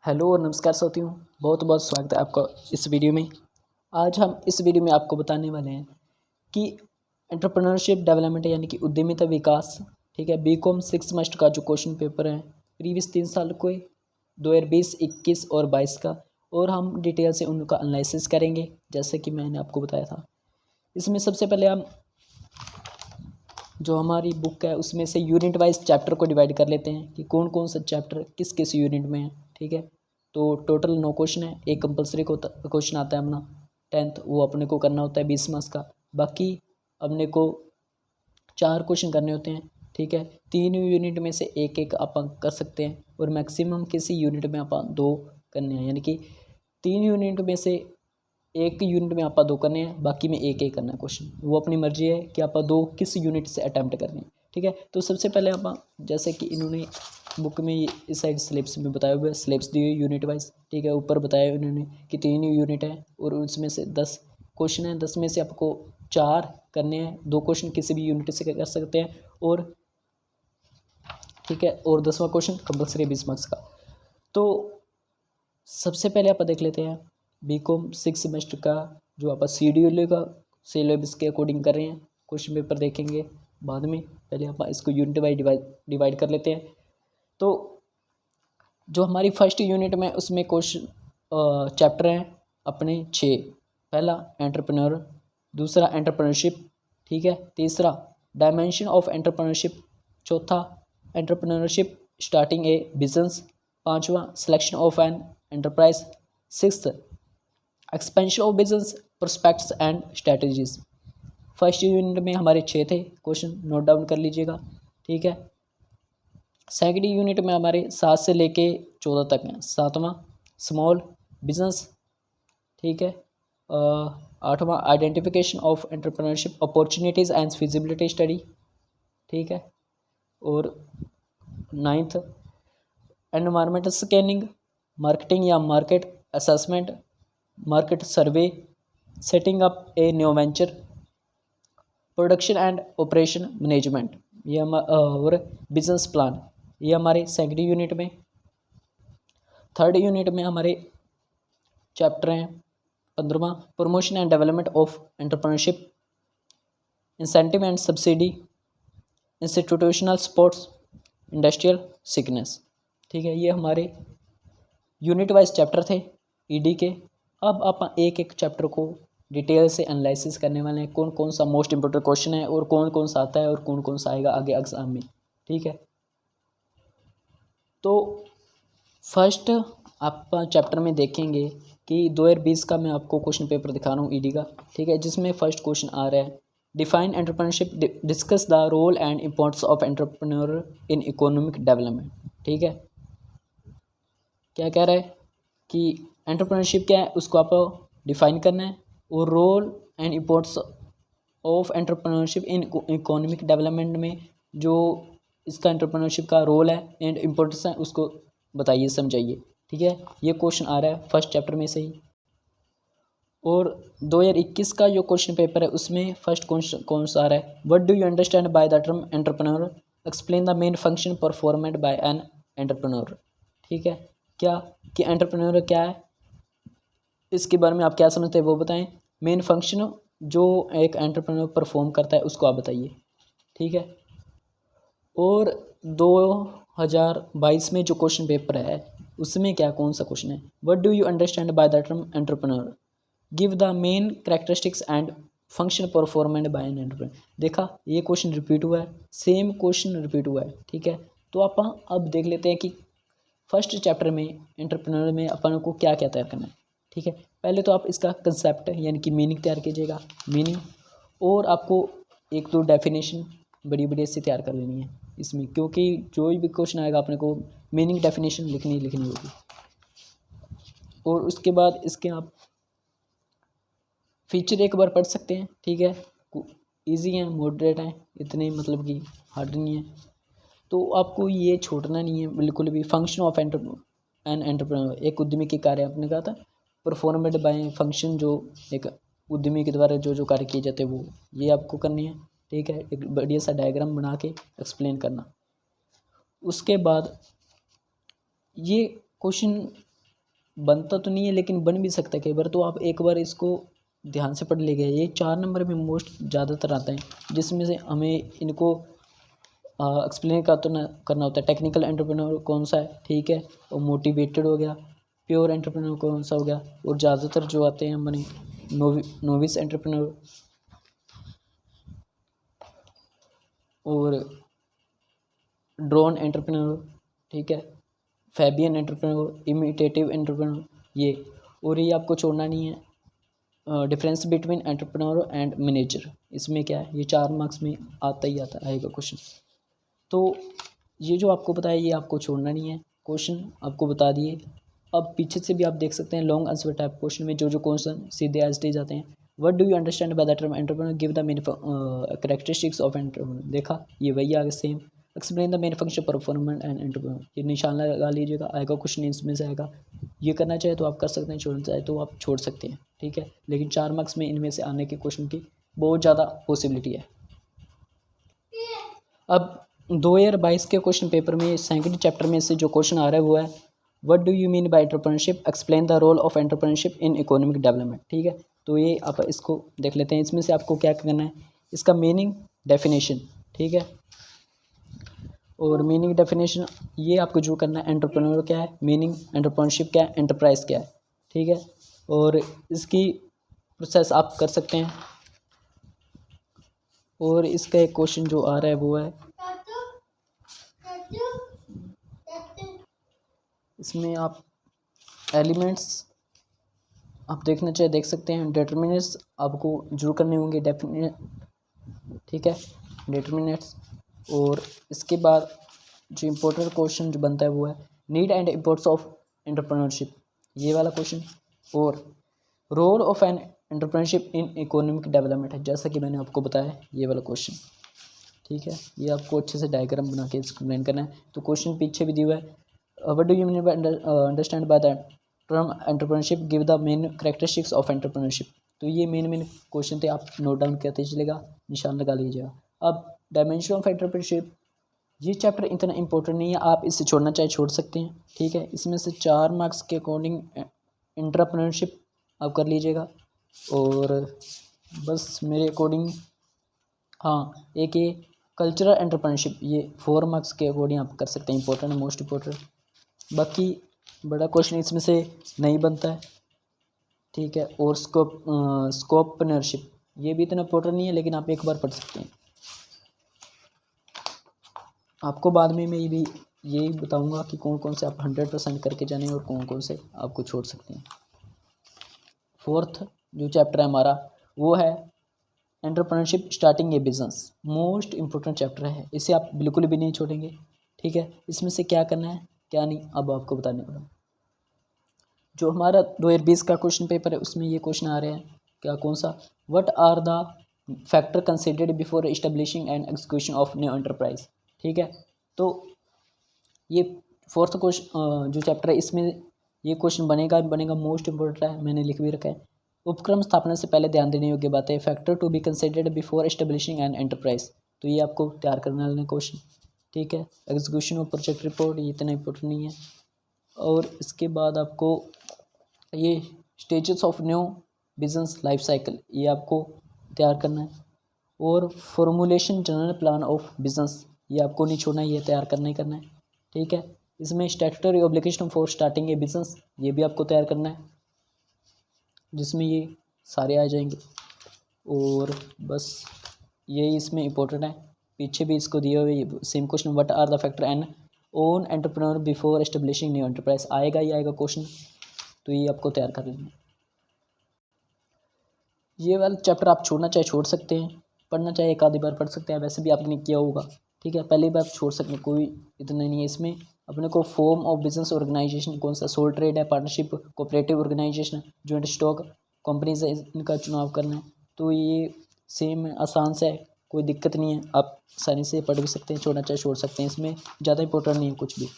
Hello और नमस्कार साथियों, बहुत बहुत स्वागत है आपका इस वीडियो में। आज हम इस वीडियो में आपको बताने वाले हैं कि एंटरप्रेन्योरशिप डेवलपमेंट यानी कि उद्यमिता विकास, ठीक है, बीकॉम 6 सेमेस्टर का जो क्वेश्चन पेपर है प्रीवियस 3 साल को 2020, 21 और 22 का, और हम डिटेल से उनका एनालिसिस करेंगे जैसे कि मैंने आपको बताया था। इसमें सबसे पहले हम जो हमारी बुक है उसमें से यूनिट वाइज चैप्टर को डिवाइड कर लेते हैं कि कौन कौन सा चैप्टर किस किस यूनिट में है, ठीक है। तो टोटल 9 क्वेश्चन है, एक कंपलसरी को क्वेश्चन आता है अपना 10th, वो अपने को करना होता है 20 मार्क्स का। बाकी अपने को 4 क्वेश्चन करने होते हैं, ठीक है। 3 यूनिट में से एक एक आप कर सकते हैं और मैक्सिमम किसी यूनिट में आप 2 करने हैं, यानी कि 3 यूनिट में से एक यूनिट में आप 2 करने हैं, बाकी में एक एक करना है क्वेश्चन। वो अपनी मर्जी है कि आप 2 किस यूनिट से अटैम्प्ट करने हैं, ठीक है। तो सबसे पहले आप जैसे कि इन्होंने बुक में इस साइड स्लेब्स में बताया हुआ है, स्लेब्स दिए हुए यूनिट वाइज, ठीक है। ऊपर बताया उन्होंने कि 3 यूनिट है और उसमें से 10 क्वेश्चन है। 10 में से आपको 4 करने हैं, 2 क्वेश्चन किसी भी यूनिट से कर सकते हैं, और ठीक है, और 10वां क्वेश्चन कंपल्सरी 20 मार्क्स का। तो सबसे पहले आप देख लेते हैं बीकॉम 6 सेमेस्टर का जो आप शेड्यूल का सिलेबस के अकॉर्डिंग कर रहे हैं, क्वेश्चन पेपर देखेंगे बाद में। पहले आप इसको यूनिट वाइज डिवाइड कर लेते हैं। तो जो हमारी फर्स्ट यूनिट में उसमें क्वेश्चन चैप्टर हैं अपने 6। पहला एंटरप्रेन्योर, दूसरा एंटरप्रेन्योरशिप, ठीक है, तीसरा डायमेंशन ऑफ एंटरप्रेन्योरशिप, चौथा एंटरप्रेन्योरशिप स्टार्टिंग ए बिजनेस, पांचवा selection of an enterprise, sixth expansion of business prospects and strategies. First unit में हमारे 6 थे क्वेश्चन, नोट डाउन कर लीजिएगा, ठीक है। सेकंड यूनिट में हमारे 7 से लेके 14 तक हैं। 7वां स्मॉल बिजनेस, ठीक है। 8वां identification of entrepreneurship opportunities and feasibility study, ठीक है। और 9th एनवायरमेंटल स्कैनिंग, मार्केटिंग या market assessment, market survey, setting up a new venture, production and operation management, ये और बिजनेस प्लान, ये हमारे सेकंड यूनिट में। थर्ड यूनिट में हमारे चैप्टर हैं 15वां promotion and development of entrepreneurship, incentive and subsidy, institutional supports, industrial sickness, ठीक है। ये हमारे यूनिट वाइज चैप्टर थे ईडी के। अब आप एक एक चैप्टर को डिटेल से एनालिसिस करने वाले हैं, कौन कौन सा मोस्ट इंपॉर्टेंट क्वेश्चन है और कौन कौन सा आता है और कौन कौन सा आएगा आगे एग्जाम में, ठीक है। तो फर्स्ट आप चैप्टर में देखेंगे कि 2020 का मैं आपको क्वेश्चन पेपर दिखा रहा हूँ ईडी का, ठीक है, जिसमें फर्स्ट क्वेश्चन आ रहा है define entrepreneurship, discuss the role and importance of entrepreneur in economic development, ठीक है। क्या कह रहा है कि एंटरप्रेन्योरशिप क्या है उसको आप डिफाइन करना है, और role and importance of entrepreneurship in economic development में जो इसका एंटरप्रेन्योरशिप का रोल है एंड इम्पोर्टेंस है उसको बताइए, समझाइए, ठीक है। ये क्वेश्चन आ रहा है फर्स्ट चैप्टर में से ही। और 2021 का जो क्वेश्चन पेपर है उसमें फर्स्ट क्वेश्चन कौन सा आ रहा है, what do you understand by the term entrepreneur, explain the main function performed by an entrepreneur, ठीक है। क्या कि एंटरप्रेन्योर क्या है, इसके बारे में आप क्या समझते हैं वो बताएं। मेन फंक्शन जो एक एंटरप्रेन्योर परफॉर्म करता है उसको आप बताइए, ठीक है। और 2022 में जो क्वेश्चन पेपर है उसमें क्या कौन सा क्वेश्चन है, what do you understand by the term entrepreneur, give the main characteristics and function performant by an entrepreneur. देखा, ये क्वेश्चन रिपीट हुआ है, सेम क्वेश्चन रिपीट हुआ है, ठीक है। तो आप अब देख लेते हैं कि फर्स्ट चैप्टर में एंटरप्रेन्योर में अपन को क्या क्या तैयार करना है, ठीक है। पहले तो आप इसका कंसेप्ट यानी कि मीनिंग तैयार कीजिएगा, मीनिंग, और आपको 1-2 डेफिनेशन बड़ी बड़ी से तैयार कर लेनी है इसमें, क्योंकि जो भी क्वेश्चन आएगा अपने को मीनिंग डेफिनेशन लिखनी होगी। और उसके बाद इसके आप फीचर एक बार पढ़ सकते हैं, ठीक है, इजी हैं, मॉडरेट हैं, इतने मतलब कि हार्ड नहीं है। तो आपको ये छोड़ना नहीं है बिल्कुल भी। फंक्शन ऑफ एन एंटरप्रेन्योर, एक उद्यमी के कार्य आपने कहा था, परफॉर्मेड बाय फंक्शन, जो एक उद्यमी के द्वारा जो जो कार्य किए जाते हैं वो ये आपको करनी है, ठीक है। एक बढ़िया सा डायग्राम बना के एक्सप्लेन करना। उसके बाद ये क्वेश्चन बनता तो नहीं है लेकिन बन भी सकता है कई बार, तो आप एक बार इसको ध्यान से पढ़ लीजिए। ये 4 नंबर में मोस्ट ज़्यादातर आता है, जिसमें से हमें इनको एक्सप्लेन करना होता है। टेक्निकल एंटरप्रेन्योर कौन सा है, ठीक है, और मोटिवेटेड हो गया, प्योर एंटरप्रेन्योर कौन सा हो गया, और ज़्यादातर जो आते हैं हमारे नोविस एंटरप्रेन्योर और ड्रोन एंटरप्रेन्योर, ठीक है, फैबियन एंटरप्रेन्योर, इमिटेटिव एंटरप्रेन्योर, ये। और ये आपको छोड़ना नहीं है। Difference between entrepreneur and manager, इसमें क्या है, ये 4 मार्क्स में आता ही आता आएगा क्वेश्चन। तो ये जो आपको बताया ये आपको छोड़ना नहीं है, क्वेश्चन आपको बता दिए। अब पीछे से भी आप देख सकते हैं लॉन्ग आंसर टाइप क्वेश्चन में जो जो क्वेश्चन सीधे एज डी जाते हैं। What do you understand by the term entrepreneur, give the main characteristics of entrepreneur, देखा ये वही आगे same. Explain the main function performance and entrepreneur, ये निशान लगा लीजिएगा, आएगा क्वेश्चन इसमें से आएगा। ये करना चाहे तो आप कर सकते हैं, छोड़ना चाहे तो आप छोड़ सकते हैं, ठीक है, लेकिन 4 मार्क्स में इनमें से आने के क्वेश्चन की बहुत ज़्यादा पॉसिबिलिटी है। अब 2022 के क्वेश्चन पेपर में सेकंड चैप्टर में से जो क्वेश्चन आ रहा है वो है what do you mean by entrepreneurship, explain the role of entrepreneurship in economic development, ठीक है। तो ये आप इसको देख लेते हैं, इसमें से आपको क्या करना है, इसका मीनिंग डेफिनेशन, ठीक है, और मीनिंग डेफिनेशन ये आपको जो करना है, एंटरप्रेन्योर क्या है, मीनिंग एंटरप्रेन्योरशिप क्या है, एंटरप्राइज क्या है, ठीक है, और इसकी प्रोसेस आप कर सकते हैं। और इसका एक क्वेश्चन जो आ रहा है वो है, इसमें आप एलिमेंट्स आप देखना चाहे देख सकते हैं, डिटरमिनेंट्स आपको जरूर करने होंगे, डेफिनेट, ठीक है, डिटरमिनेंट्स। और इसके बाद जो इम्पोर्टेंट क्वेश्चन जो बनता है वो है need and imports of entrepreneurship, ये वाला क्वेश्चन, और role of an entrepreneurship in economic development है, जैसा कि मैंने आपको बताया ये वाला क्वेश्चन, ठीक है। ये आपको अच्छे से डायग्राम बना के एक्सप्लेन करना है। तो क्वेश्चन पीछे भी दिया हुआ है, what do you mean bye understand by the term entrepreneurship, give the main characteristics of entrepreneurship. तो ये मेन क्वेश्चन थे, आप नोट डाउन करते चलेगा, निशान लगा लीजिएगा। अब डायमेंशन ऑफ एंटरप्रेन्योरशिप, ये चैप्टर इतना इंपॉर्टेंट नहीं है, आप इसे छोड़ना चाहे छोड़ सकते हैं, ठीक है। इसमें से 4 मार्क्स के अकॉर्डिंग एंटरप्रेन्योरशिप आप कर लीजिएगा, और बस मेरे अकॉर्डिंग हाँ एक ये कल्चरल एंटरप्रेन्योरशिप, ये 4 मार्क्स के अकॉर्डिंग आप कर सकते हैं, इंपॉर्टेंट मोस्ट इंपॉर्टेंट। बाकी बड़ा क्वेश्चन इसमें से नहीं बनता है, ठीक है। और स्कोपनरशिप ये भी इतना इंपॉर्टेंट नहीं है, लेकिन आप एक बार पढ़ सकते हैं। आपको बाद में मैं ये भी यही बताऊंगा कि कौन कौन से आप 100% करके जाने और कौन कौन से आपको छोड़ सकते हैं। 4th जो चैप्टर है हमारा वो है एंटरप्रेन्योरशिप स्टार्टिंग ए बिजनेस, मोस्ट इंपॉर्टेंट चैप्टर है, इसे आप बिल्कुल भी नहीं छोड़ेंगे, ठीक है। इसमें से क्या करना है क्या नहीं अब आपको बताने वाला। जो हमारा 2020 का क्वेश्चन पेपर है उसमें ये क्वेश्चन आ रहे हैं, क्या कौन सा, what are the factor considered before establishing and execution of new enterprise, ठीक है। तो ये 4th क्वेश्चन जो चैप्टर है इसमें ये क्वेश्चन बनेगा मोस्ट इंपॉर्टेंट है, मैंने लिख भी रखा है। उपक्रम स्थापना से पहले ध्यान देने योग्य बातें, factor to be considered before establishing an enterprise, तो ये आपको तैयार करने वाले क्वेश्चन, ठीक है। एग्जीक्यूशन ऑफ प्रोजेक्ट रिपोर्ट ये इतना इंपॉर्टेंट नहीं है। और इसके बाद आपको ये stages of new business life cycle ये आपको तैयार करना है। और formulation general plan of business ये आपको नहीं छोड़ना है, ये तैयार करना ही करना है, ठीक है। इसमें statutory obligation for starting A business ये भी आपको तैयार करना है, जिसमें ये सारे आ जाएंगे। और बस यही इसमें इम्पोर्टेंट है, पीछे भी इसको दिए हुए same question, what are the factor an own entrepreneur before establishing new enterprise, आएगा ही आएगा क्वेश्चन, तो ये आपको तैयार कर लेना है। ये वाला चैप्टर आप छोड़ना चाहे छोड़ सकते हैं, पढ़ना चाहे एक आधी बार पढ़ सकते हैं, वैसे भी आपने किया होगा, ठीक है। पहली बार छोड़ सकते हैं, कोई इतना नहीं है इसमें। अपने को फॉर्म ऑफ बिजनेस ऑर्गेनाइजेशन कौन सा, सोल ट्रेड है, partnership, cooperative organisation, joint stock companies है, इनका चुनाव करना है। तो ये सेम आसान से है, कोई दिक्कत नहीं है, आप आसानी से पढ़ भी सकते हैं, छोड़ना चाहे छोड़ सकते हैं, इसमें ज़्यादा इंपॉर्टेंट नहीं है कुछ भी।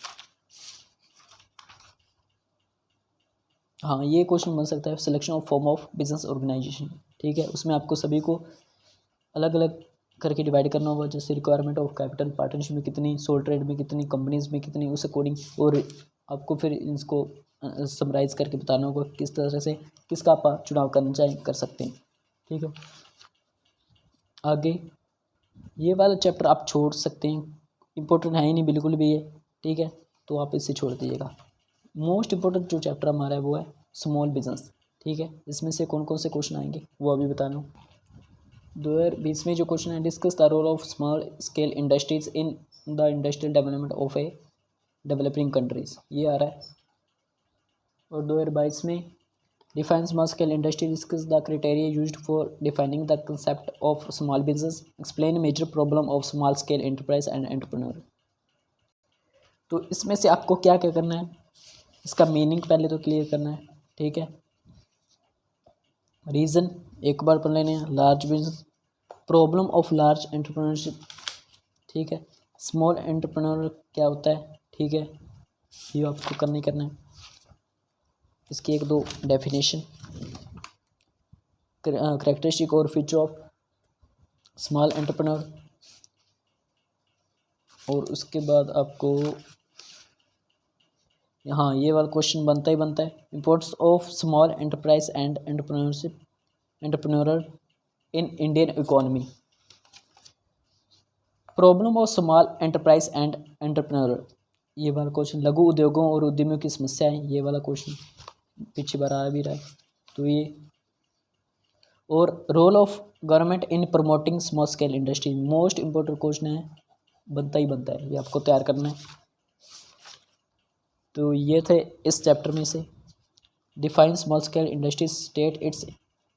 हाँ ये क्वेश्चन बन सकता है, selection of form of business organisation, ठीक है। उसमें आपको सभी को अलग अलग करके डिवाइड करना होगा, जैसे रिक्वायरमेंट ऑफ कैपिटल, पार्टनरशिप में कितनी, सोल ट्रेड में कितनी, कंपनीज में कितनी, उस अकॉर्डिंग। और आपको फिर इसको समराइज़ करके बताना होगा किस तरह से किसका आप चुनाव करना चाहें कर सकते हैं। ठीक है, आगे ये वाला चैप्टर आप छोड़ सकते हैं, इम्पोर्टेंट है ही नहीं बिल्कुल भी ये। ठीक है, तो आप इसे छोड़ दीजिएगा। मोस्ट इम्पोर्टेंट जो चैप्टर हमारा है वो है स्मॉल बिजनेस। ठीक है, इसमें से कौन कौन से क्वेश्चन आएंगे वो अभी बताना हूँ। 2020 में जो क्वेश्चन है, discuss the role of small scale industries in the industrial development of a developing countries, ये आ रहा है। और 2022 में define small scale industry, discuss the criteria used for defining the concept of small business, explain major problem of small scale enterprise and entrepreneur. तो इसमें से आपको क्या क्या करना है, इसका मीनिंग पहले तो क्लियर करना है। ठीक है, रीज़न एक बार पढ़ लेने हैं, large business, problem of large entrepreneurship. ठीक है, स्मॉल एंटरप्रेन्योर क्या होता है। ठीक है, ये आपको करना ही करना है। इसकी एक दो डेफिनेशन, करेक्टरिस्टिक और फीचर ऑफ स्मॉल एंटरप्रेन्योर, और उसके बाद आपको यहाँ ये वाला क्वेश्चन बनता ही बनता है, importance of small enterprise and entrepreneur in Indian economy, problem of small enterprise and entrepreneur, ये वाला क्वेश्चन, लघु उद्योगों और उद्यमियों की समस्याएं, ये वाला क्वेश्चन पीछे बार आ भी रहा है। तो ये, और role of government in promoting small scale industry, most important question है, बनता ही बनता है, ये आपको तैयार करना है। तो ये थे इस चैप्टर में से, define small scale industry, state its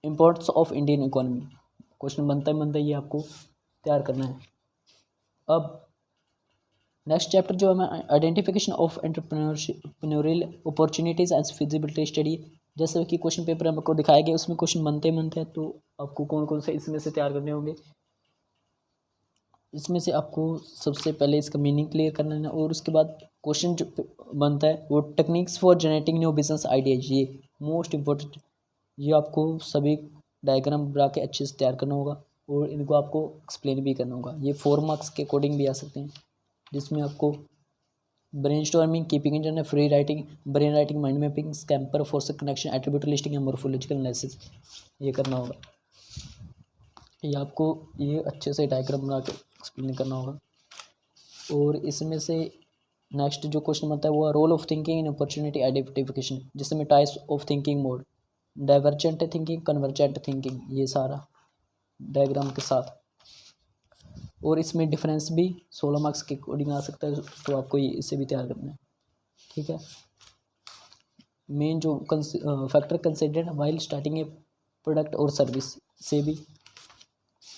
importance of Indian economy, question बनता ही बनता है, ये आपको तैयार करना है। अब नेक्स्ट चैप्टर जो है, identification of entrepreneurial opportunities and feasibility study, जैसे कि क्वेश्चन पेपर हमको दिखाया गया उसमें क्वेश्चन बनते हैं, तो आपको कौन कौन से इसमें से तैयार करने होंगे। इसमें से आपको सबसे पहले इसका मीनिंग क्लियर करना है, और उसके बाद क्वेश्चन जो बनता है वो techniques for generating new business ideas, ये मोस्ट इम्पोर्टेंट, ये आपको सभी डायग्राम बना के अच्छे से तैयार करना होगा, और इनको आपको एक्सप्लेन भी करना होगा। ये 4 मार्क्स के अकॉर्डिंग भी आ सकते हैं, जिसमें आपको brainstorming, keeping internet, free writing, brain writing, mind mapping, scamper, force connection, attribute listing या मोर्फोलॉजिकल एनालिसिस, ये करना होगा। ये आपको ये अच्छे से डायग्राम बना के एक्सप्लेन करना होगा। और इसमें से नेक्स्ट जो क्वेश्चन बनता है वो role of thinking in opportunity identification, जिसमें types of thinking mode, divergent thinking, convergent thinking, ये सारा डायग्राम के साथ। और इसमें डिफरेंस भी 16 मार्क्स के अकॉर्डिंग आ सकता है, तो आपको ये इसे भी तैयार करना है। ठीक है, मेन जो फैक्टर कंसिडर्ड वाइल स्टार्टिंग ए प्रोडक्ट और सर्विस से भी,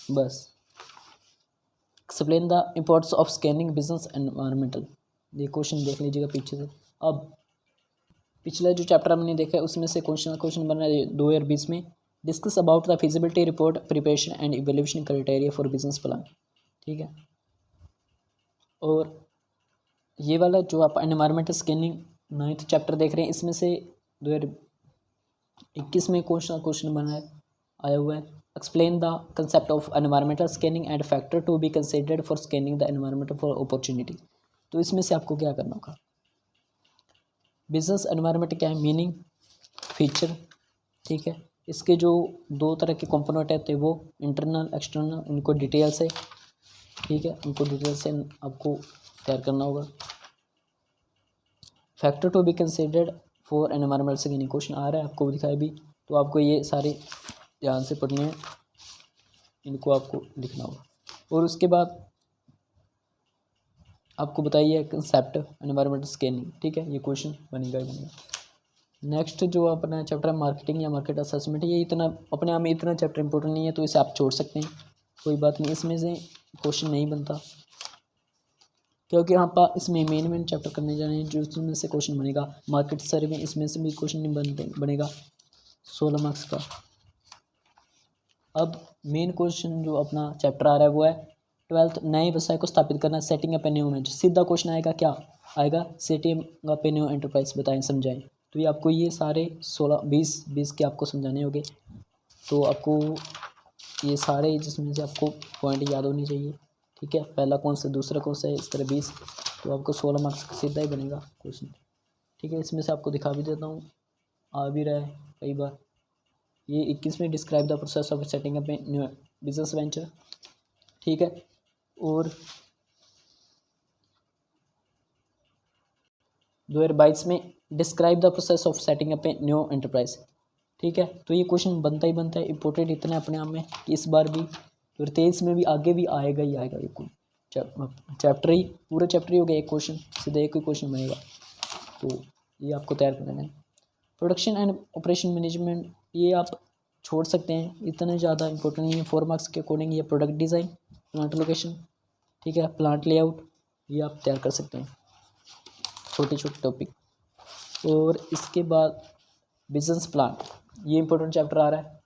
बस explain the importance of scanning business environmental, ये क्वेश्चन देख लीजिएगा पीछे से। अब पिछला जो चैप्टर हमने देखा है उसमें से क्वेश्चन बन रहा है 2020 में, discuss about the feasibility report preparation and evaluation criteria for business plan. ठीक है, और ये वाला जो आप एनवायरमेंटल स्कैनिंग 9th चैप्टर देख रहे हैं, इसमें से 2021 में क्वेश्चन बना है, आया हुआ है, explain the concept of environmental scanning and factor to be considered for scanning the environment for opportunity. तो इसमें से आपको क्या करना होगा, बिजनेस एनवायरमेंट क्या है, मीनिंग, फीचर। ठीक है, इसके जो 2 तरह के कंपोनेंट हैं वो इंटरनल एक्सटर्नल, उनको डिटेल से, ठीक है, उनको डिटेल से आपको तैयार करना होगा। Factor to be considered for environmental scanning, question आ रहा है आपको दिखाया भी, तो आपको ये सारे ध्यान से पढ़ने हैं, इनको आपको लिखना होगा। और उसके बाद आपको बताइए कंसेप्ट एनवायरमेंटल स्कैनिंग। ठीक है, ये क्वेश्चन बनेगा ही बनेगा। नेक्स्ट जो अपना चैप्टर है मार्केटिंग या मार्केट असेसमेंट, ये इतना अपने आप में इतना चैप्टर इंपॉर्टेंट नहीं है, तो इसे आप छोड़ सकते हैं, कोई बात नहीं, इसमें से क्वेश्चन नहीं बनता, क्योंकि आप इसमें मेन चैप्टर करने जा रहे हैं, जो इसमें से क्वेश्चन बनेगा। मार्केट सर्वे, इसमें से भी क्वेश्चन नहीं बनेगा 16 मार्क्स का। अब मेन क्वेश्चन जो अपना चैप्टर आ रहा है वो है 12th, नए व्यवसाय को स्थापित करना, setting up a new venture. सीधा क्वेश्चन आएगा, क्या आएगा, setting up a new enterprise, बताएं समझाएं। तो ये आपको ये सारे 16 20 के आपको समझाने होंगे, तो आपको ये सारे जिसमें से आपको पॉइंट याद होनी चाहिए। ठीक है, पहला कौन सा, दूसरा कौन सा है, इस तरह 20, तो आपको 16 मार्क्स का सीधा ही बनेगा क्वेश्चन। ठीक है, इसमें से आपको दिखा भी देता हूँ, आ भी रहा है कई बार। ये 21 describe the process of setting up a new business venture. ठीक है, और 2022 में describe the process of setting up a new enterprise. ठीक है, तो ये क्वेश्चन बनता ही बनता है, इंपॉर्टेंट इतना है अपने आप में कि इस बार भी 2023 में भी आगे भी आएगा ही आएगा। ये चैप्टर ही पूरा चैप्टर ही हो गया, एक क्वेश्चन सीधा एक ही क्वेश्चन बनेगा, तो ये आपको तैयार कर देना है। प्रोडक्शन एंड ऑपरेशन मैनेजमेंट ये आप छोड़ सकते हैं, इतने ज़्यादा इंपॉर्टेंट नहीं है। 4 मार्क्स के अकॉर्डिंग ये प्रोडक्ट डिज़ाइन, प्लांट लोकेशन, ठीक है, प्लांट लेआउट, ये आप तैयार कर सकते हैं, छोटे छोटे टॉपिक। और इसके बाद बिजनेस प्लान, ये इंपॉर्टेंट चैप्टर आ रहा है,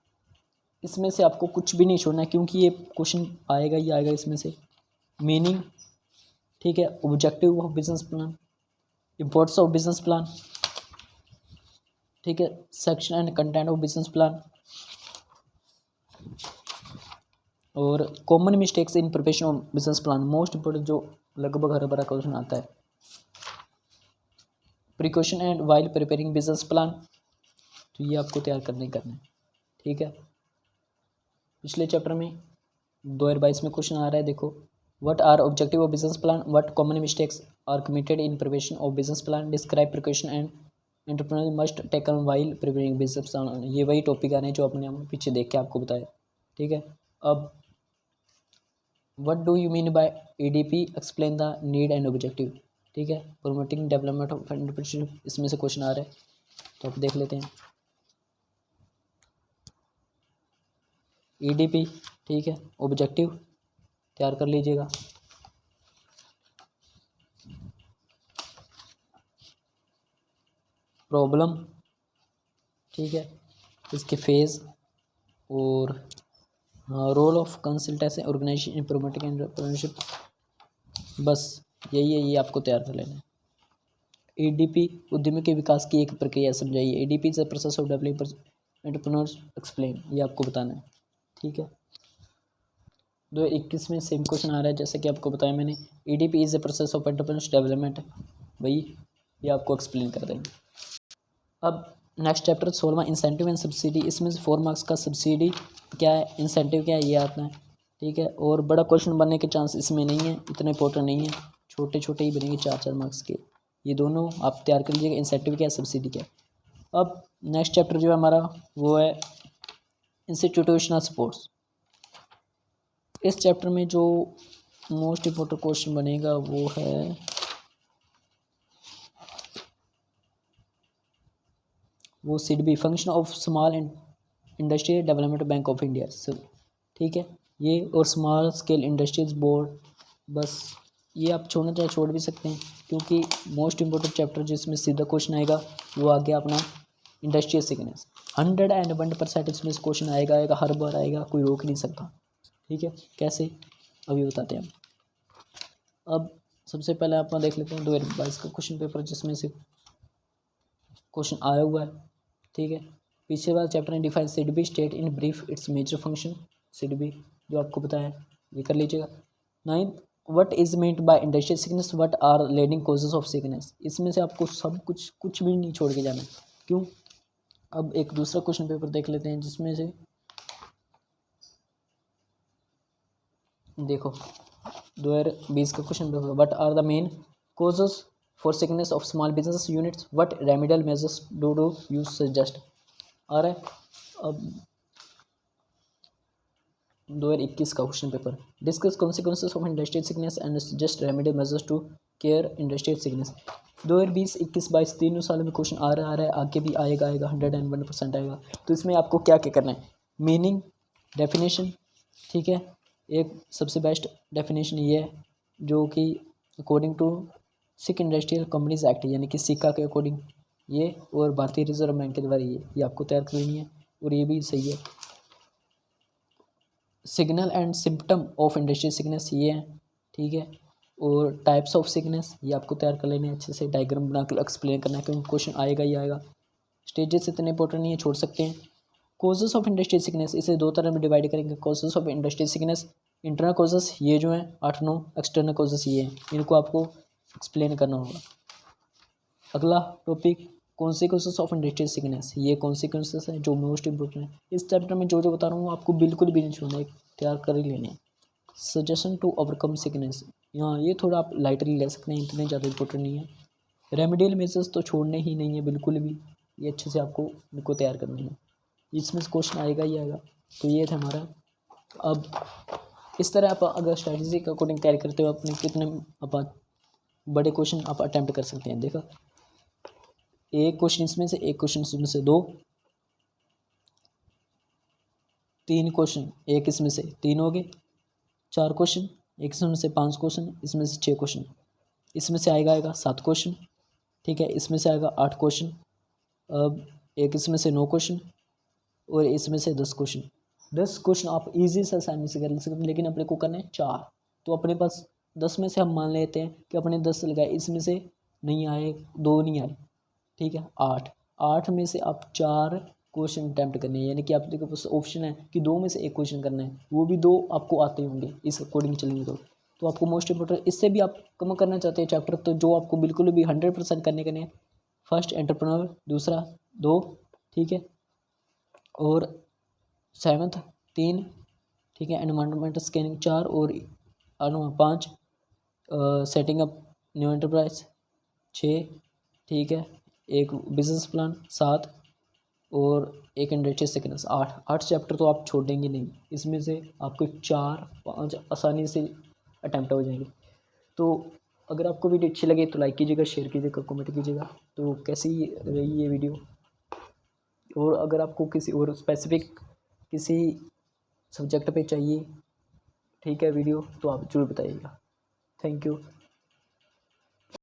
इसमें से आपको कुछ भी नहीं छोड़ना है क्योंकि ये क्वेश्चन आएगा ही आएगा इसमें से। मीनिंग, ठीक है, objective of business plan, importance of business plan, ठीक है, section and content of business plan, और common mistakes in preparation of business plan, most important जो लगभग हर बार क्वेश्चन आता है। Precaution and while preparing business plan, तो ये आपको तैयार करना है। ठीक है, पिछले चैप्टर में 2022 में क्वेश्चन आ रहा है, देखो, what are objective of business plan, what common mistakes are committed in preparation of business plan, describe precaution and entrepreneur must taken while preparing business plan. ये वही टॉपिक आ रहे हैं जो अपने हम पीछे देख के आपको बताया। ठीक है, अब what do you mean bye EDP, explain the need and objective. ठीक है, प्रमोटिंग डेवलपमेंट ऑफ एंटरप्रेन्योरशिप, इसमें से क्वेश्चन आ रहा है, तो आप देख लेते हैं। EDP, ठीक है, ऑब्जेक्टिव तैयार कर लीजिएगा। प्रॉब्लम, ठीक है, इसके फेज, और role of consultancy organisation in promoting entrepreneurship, बस यही है, ये आपको तैयार कर लेना है। EDP उद्यमी के विकास की एक प्रक्रिया समझाइए। EDP is the process of developing entrepreneurs, explain, ये आपको बताना है। ठीक है, 2021 में सेम क्वेश्चन आ रहा है, जैसे कि आपको बताया मैंने, EDP is the process of entrepreneurs development, वही ये आपको एक्सप्लेन कर देंगे। अब नेक्स्ट चैप्टर 16वां, इंसेंटिव एंड सब्सिडी, इसमें से 4 मार्क्स का सब्सिडी क्या है, इंसेंटिव क्या है, ये आता है। ठीक है, और बड़ा क्वेश्चन बनने के चांस इसमें नहीं है, इतने इंपॉर्टेंट नहीं है, छोटे छोटे ही बनेंगे, 4-4 मार्क्स के। ये दोनों आप तैयार कर लीजिएगा, इंसेंटिव क्या है, सब्सिडी क्या है। अब नेक्स्ट चैप्टर जो है हमारा वो है इंस्टीट्यूशनल सपोर्ट्स। इस चैप्टर में जो मोस्ट इम्पोर्टेंट क्वेश्चन बनेगा वो है वो SIDBI, function of small industry development bank of India. ठीक है, ये और स्मॉल स्केल इंडस्ट्रीज बोर्ड, बस ये आप छोड़ना चाहे छोड़ भी सकते हैं क्योंकि मोस्ट इम्पोर्टेंट चैप्टर जिसमें सीधा क्वेश्चन आएगा वो आ गया अपना इंडस्ट्रियल सिग्नेस। 101% इसमें से क्वेश्चन आएगा, हर बार आएगा, कोई रोक नहीं सकता। ठीक है, कैसे, अभी बताते हैं। अब सबसे पहले आप देख लेते हैं 2022 का क्वेश्चन पेपर जिसमें से क्वेश्चन आया हुआ है। ठीक है, पीछे वाला chapter define SIDBI, state in brief its major function. SIDBI जो आपको बताया ये कर लीजिएगा। 9th, what is meant by industrial sickness, what are leading causes of sickness. इसमें से आपको सब कुछ भी नहीं छोड़ के जाना है। क्यों, अब एक दूसरा क्वेश्चन पेपर देख लेते हैं जिसमें से देखो 2020 का question paper, what are the main causes for sickness of small business units, what remedial measures do you suggest, आ रहा है। अब 2021 का question paper, discuss consequences of industrial sickness and suggest remedial measures to care industrial sickness. 2020, 21, 22 तीनों साल में question आ रहा है, आगे भी आएगा 101% आएगा। तो इसमें आपको क्या क्या करना है, मीनिंग, डेफिनेशन। ठीक है, एक सबसे बेस्ट डेफिनेशन ये है जो कि according to sick industrial companies act यानी कि सिक्का के अकॉर्डिंग ये, और भारतीय रिजर्व बैंक के द्वारा ये आपको तैयार कर लेनी है, और ये भी सही है। Signal and symptom of industrial sickness ये है। ठीक है, और टाइप्स ऑफ सिकनेस ये आपको तैयार कर लेने हैं, अच्छे से डायग्राम बना कर एक्सप्लेन करना है क्योंकि क्वेश्चन आएगा ही आएगा। स्टेजेस इतने इंपॉर्टेंट नहीं है, छोड़ सकते हैं। कॉजेस ऑफ इंडस्ट्रियल सिकनेस, इसे 2 तरह में डिवाइड करेंगे। Causes of industrial sickness, internal causes ये जो हैं 8-9, एक्सटर्नल कॉजेस ये हैं, इनको आपको एक्सप्लेन करना होगा। अगला topic consequences of industrial sickness, ये कॉन्सिक्वेंसेस हैं जो मोस्ट इंपॉर्टेंट है इस चैप्टर में। जो बता रहा हूँ आपको बिल्कुल भी नहीं छोड़ना है, तैयार कर ही लेने। सजेशन टू ओवरकम सिकनेस, यहाँ ये थोड़ा आप लाइटली ले सकते हैं, इतने ज़्यादा इंपॉर्टेंट नहीं है। रेमेडियल मेजर्स तो छोड़ने ही नहीं है बिल्कुल भी, ये अच्छे से आपको इनको तैयार करना है, इसमें से क्वेश्चन आएगा ही आएगा। तो ये था हमारा। अब इस तरह आप अगर स्ट्रैटेजी के अकॉर्डिंग तैयार करते हो अपने कितने आप बड़े क्वेश्चन आप अटैम्प्ट कर सकते हैं। देखा, एक क्वेश्चन इसमें से, एक क्वेश्चन इसमें से, दो, तीन क्वेश्चन, एक इसमें से, तीन हो गए, चार क्वेश्चन, एक इसमें से, पांच क्वेश्चन, इसमें से छः क्वेश्चन, इसमें से आएगा सात क्वेश्चन, ठीक है, इसमें से आएगा आठ क्वेश्चन, अब एक इसमें से नौ क्वेश्चन और इसमें से 10 क्वेश्चन। 10 क्वेश्चन आप इजी से आसानी से कर सकते हैं, लेकिन अपने को करना है 4। तो अपने पास 10 में से हम मान लेते हैं कि अपने 10 लगाए, इसमें से नहीं आए, 2 नहीं आए, ठीक है, 8 में से आप 4 क्वेश्चन अटैम्प्ट करने हैं, यानी कि आपके पास ऑप्शन है कि 2 में से 1 क्वेश्चन करना है, वो भी 2 आपको आते होंगे इस अकॉर्डिंग चलेंगे। तो आपको मोस्ट इंपॉर्टेंट, इससे भी आप कम करना चाहते हैं चैप्टर, तो जो आपको बिल्कुल भी 100% करने है, फर्स्ट एंटरप्रेन्योर, दूसरा 2, ठीक है, और 7th 3, ठीक है, एनवायरनमेंटल स्कैनिंग 4 और 5, सेटिंग अप न्यू एंटरप्राइज 6, ठीक है, एक बिजनेस प्लान 7 और एक इंडस्ट्रियल सिकनेस 8 चैप्टर तो आप छोड़ देंगे नहीं, इसमें से आपको 4-5 आसानी से अटैम्प्ट हो जाएंगे। तो अगर आपको वीडियो अच्छी लगे तो लाइक कीजिएगा, शेयर कीजिएगा, कमेंट कीजिएगा। तो कैसी रही ये वीडियो, और अगर आपको किसी और स्पेसिफिक किसी सब्जेक्ट पे चाहिए, ठीक है, वीडियो, तो आप ज़रूर बताइएगा। Thank you.